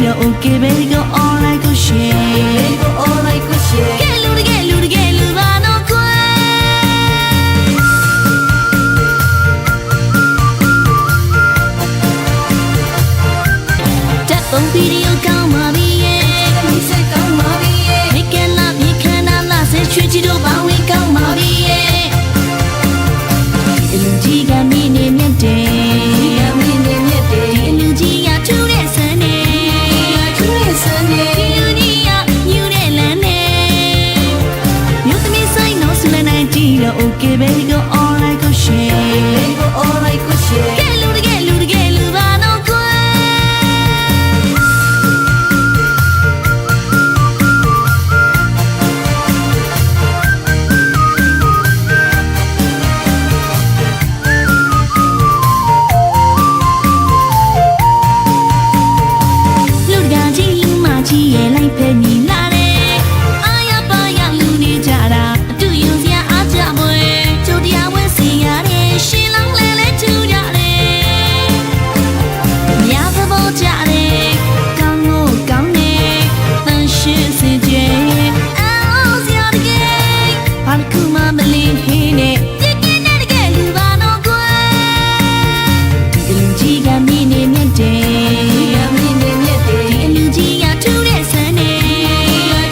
တော့ okay baby go all like go share go all like go share ကဲလူတကယ်လူပါတော့ကွယ်တက်ပုံဗီဒီယိုကောင်းပါပြီရဲ့ဒီစိတ်ကောင်းပါပြီရဲ့မိကန်လာမြေခန္ဓာလာစေချွေချီတို့ပေါင်းဝင်ကောင်းပါပြီရဲ့ဒီလူကြီးကမင်းနေမြတ်တယ်မင်းနေမြတ်တယ်ဒီလူကြီးကထူးတဲ့ဆန်းနေထူးတဲ့ဆန်းနေဒီလူကြီးကမြူတဲ့လမ်းနေမြို့သမီးဆိုင်တော့ဆူလိုက်နိုင်ကြည့်တော့ okay baby go all like go share go all like go share ကဲလူတကယ်လူပါတော့ကွယ်ကြီးရဲ့လိုက်ဖက်မြည်လာတယ်အာရပါရလူနေကြတာအတူယူစရာအားကြမွေကျိုးတရားဝဲစီရတယ်ရှင်လောင်းလဲထူကြတယ်မြားသဘောကြတယ်ကောင်းလို့ကောင်းတယ်တန်ရှင်းစင်ကြယ်အော်စရာတကယ်ဘာကူမှမလင်းဟင်းနဲ့တကယ်နဲ့တကယ်လူပါတော့ကွယ်ဒီလူကြီးကမင်းနေမြတ်တယ်မင်းနေမြတ်တယ်ဒီလူကြီးကထူးတဲ့ဆန်းနေ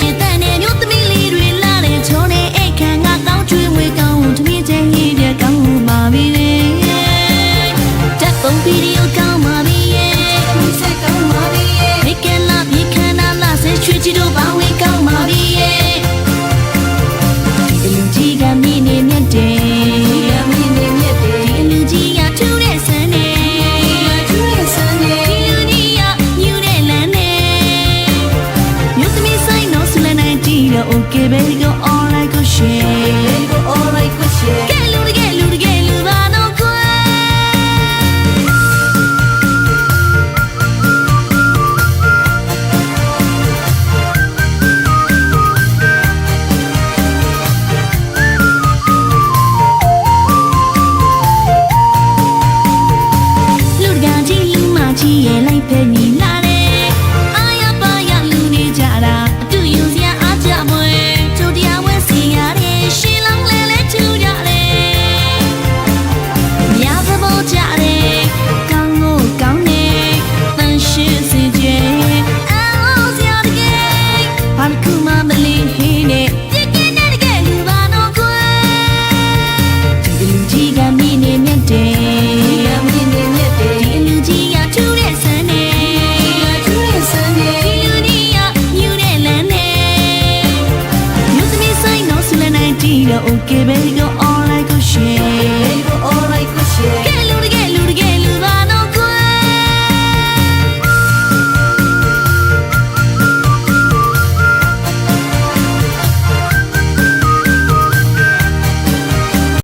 จิตတဲ့မြို့သမီးလေးတွေလာတဲ့ချုံနဲ့အိတ်ခံကကောင်းကျွေးဝေကောင်းသမီးချင်းကြီးတဲ့ကောင်းပါပြီလေတက်ပုံဗီဒီယိုကောင်းပါပြီရဲ့ဒီစိတ်ကောင်းပါပြီရဲ့မိကန်လာမြေခန္ဓာလာစေချွေချီတို့